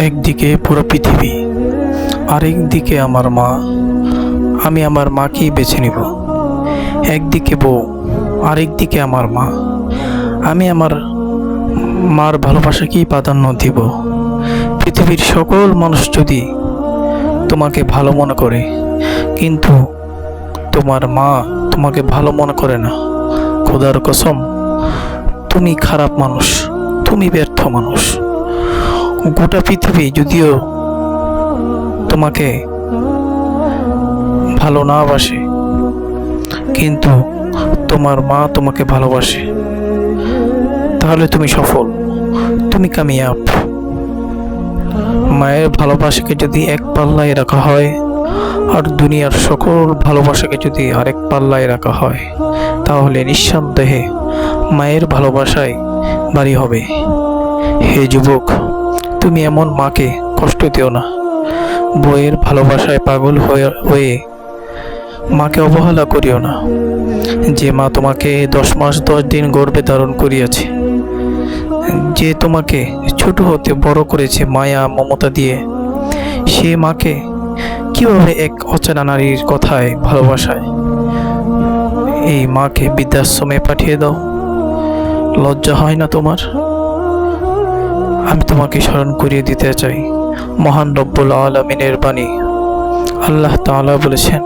একদিকে পুরো পৃথিবী, আরেক দিকে আমার মা। আমি আমার মাকেই বেছে নিব। একদিকে বউ, আরেক দিকে আমার মা। আমি আমার মার ভালোবাসাকেই প্রাধান্য দিব। পৃথিবীর সকল মানুষ যদি তোমাকে ভালো মনে করে, কিন্তু তোমার মা তোমাকে ভালো মনে করে না, খোদার কসম তুমি খারাপ মানুষ, তুমি ব্যর্থ মানুষ। গোটা পৃথিবী যদিও তোমাকে ভালো না বাসে, কিন্তু তোমার মা তোমাকে ভালোবাসে, তাহলে তুমি সফল, তুমি কামিয়াব। মায়ের ভালোবাসাকে যদি এক পাল্লায় রাখা হয় আর দুনিয়ার সকল ভালোবাসাকে যদি আরেক পাল্লায় রাখা হয়, তাহলে নিঃসন্দেহে মায়ের ভালোবাসায় ভারী হবে। হে যুবক, তুমি এমন মাকে কষ্ট দিও না। বইয়ের ভালোবাসায় পাগল হয়ে মাকে অবহেলা করিও না। যে মা তোমাকে 10 মাস 10 দিন গর্ভে ধারণ করিয়াছে, যে তোমাকে ছোট হতে বড় করেছে মায়া মমতা দিয়ে, সে মাকে কিভাবে এক অচেনা নারীর কথায় ভালোবাসায় এই মাকে বৃদ্ধাশ্রমে পাঠিয়ে দাও? লজ্জা হয় না তোমার? আমি তোমাকে স্মরণ করিয়ে দিতে চাই মহান রব্বুল আলামিনের বাণী। আল্লাহ তাআলা বলেছেন,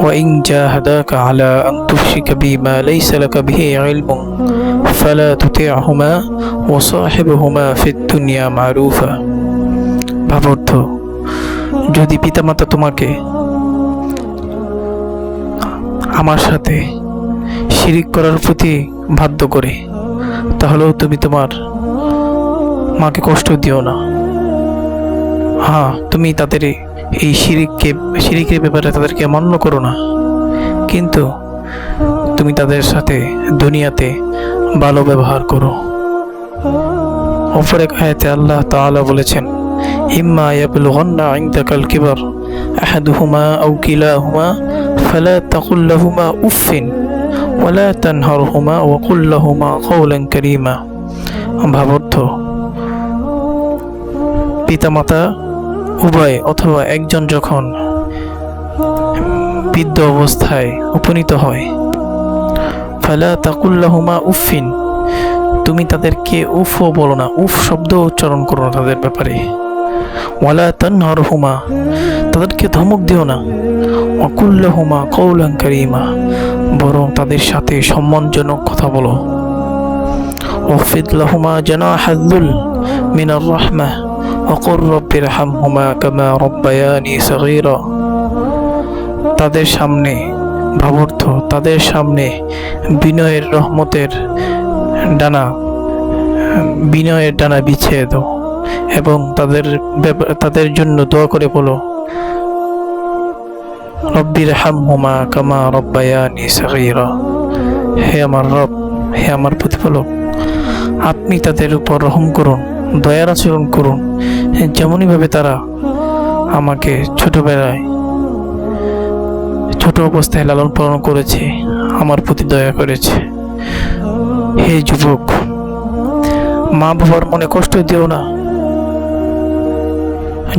وَإِنْ جَاهَدَاكَ عَلَىٰ أَنْ تُشْرِكَ بِي مَا لَيْسَ لَكَ بِهِ عِلْمٌ فَلَا تُطِعْهُمَا وَصَاحِبْهُمَا فِي الدُّنْيَا مَعْرُوفًا। ভাবার্থ, যদি পিতামাতা তোমাকে আমার সাথে শিরিক করার প্রতি বাধ্য করে, তাহলেও তুমি তোমার মাকে কষ্ট দিও না। হ্যাঁ, তুমি তাদের এই শিরিকের ব্যাপারে তাদেরকে মান্য করো না, কিন্তু তুমি তাদের সাথে দুনিয়াতে ভালো ব্যবহার করো। অপর এক আয়াতে আল্লাহ তাআলা বলেছেন, ইম্মা ইয়াবলুগান্না ইনদাকাল কিবার আহাদুহুমা আও কিলাহুমা ফালা তাকুল লাহুমা উফিন ওয়ালা তানহারহুমা ওয়া কুল লাহুমা কাওলান কারীমা। ভাবার্থ, পিতামাতা উভয় অথবা একজন যখন বৃদ্ধ অবস্থায় উপনীত হয়, ফালা তাকুল লাহুমা উফিন, তুমি তাদেরকে উফও বলো না, উফ শব্দ উচ্চারণ করো না তাদের ব্যাপারে। ওয়ালা তানহারহুমা, তাদেরকে ধমক দিও না। ওয়া কুল লাহুমা কাওলান কারীমা, বরং তাদের সাথে সম্মানজনক কথা বলো। ওয়াফিদ লাহুমা জানাহাল যুল মিনার রাহমাহ ওয়াকুর রব্বিরহামহুমা কামা রাব্বায়ানি সগীরা। তাদের সামনে, ভাবার্থ, তাদের সামনে বিনয়ের রহমতের ডানা বিছিয়ে দাও এবং তাদের জন্য দোয়া করে বলো, রব্বিরহামহুমা কামা রাব্বায়ানি সগীরা। হে আমার রব, হে আমার প্রতিপালক, আপনি তাদের উপর রহম করুন, দয়ার আচরণ করুন, যেমনইভাবে তারা আমাকে ছোট অবস্থায় লালন পালন করেছে, আমার প্রতি দয়া করেছে। হে যুবক, মা বাবার মনে কষ্ট দিও না।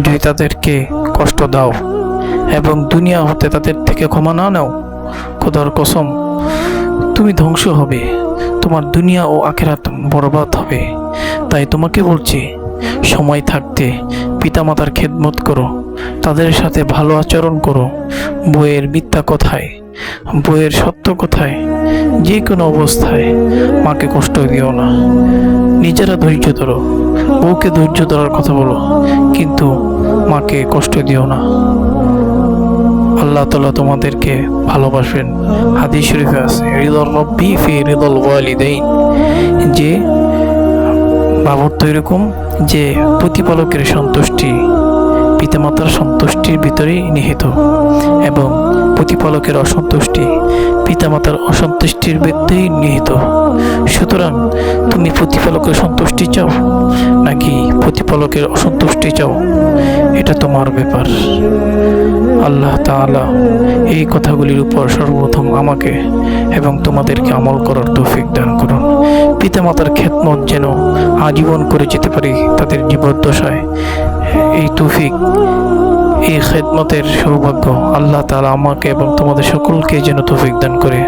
যদি তাদেরকে কষ্ট দাও এবং দুনিয়া হতে তাদের থেকে ক্ষমা না নাও, খোদার কসম তুমি ধ্বংস হবে, তোমার দুনিয়া ও আখিরাত বরবাদ হবে। তাই তোমাকে বলছি, সময় থাকতে পিতামাতার খেদমত করো, তাদের সাথে ভালো আচরণ করো। বইয়ের মিথ্যা কথায়, বইয়ের সত্য কথায়, যে কোনো অবস্থায় মাকে কষ্ট দিও না। নিজেরা ধৈর্য ধরো, বউকে ধৈর্য ধরার কথা বলো, কিন্তু মাকে কষ্ট দিও না। আল্লাহ তাআলা তোমাদেরকে ভালোবাসবেন। হাদিস শরীফে আছে, রিদার রব্বি ফি রিদাল ওয়ালিদাইন, যে ভাবার্থ এরকম যে প্রতিপালকের সন্তুষ্টি পিতামাতার সন্তুষ্টির ভিতরেই নিহিত, এবং প্রতিপালকের অসন্তুষ্টি পিতামাতার অসন্তুষ্টির ভিতরেই নিহিত। সুতরাং তুমি প্রতিপালকের সন্তুষ্টি চাও নাকি প্রতিপালকের অসন্তুষ্টি চাও, এটা তোমার ব্যাপার। আল্লাহ তাআলা এই কথাগুলির উপর সর্বপ্রথম আমাকে এবং তোমাদেরকে আমল করার তৌফিক দান করুন। পিতামাতার খেদমত যেন আজীবন করে যেতে পারি তাদের জীবদ্দশায়। এই তৌফিক, এই খেদমতের সৌভাগ্য আল্লাহ তাআলা আমাকে এবং তোমাদের সকলকে যেন তৌফিক দান করে।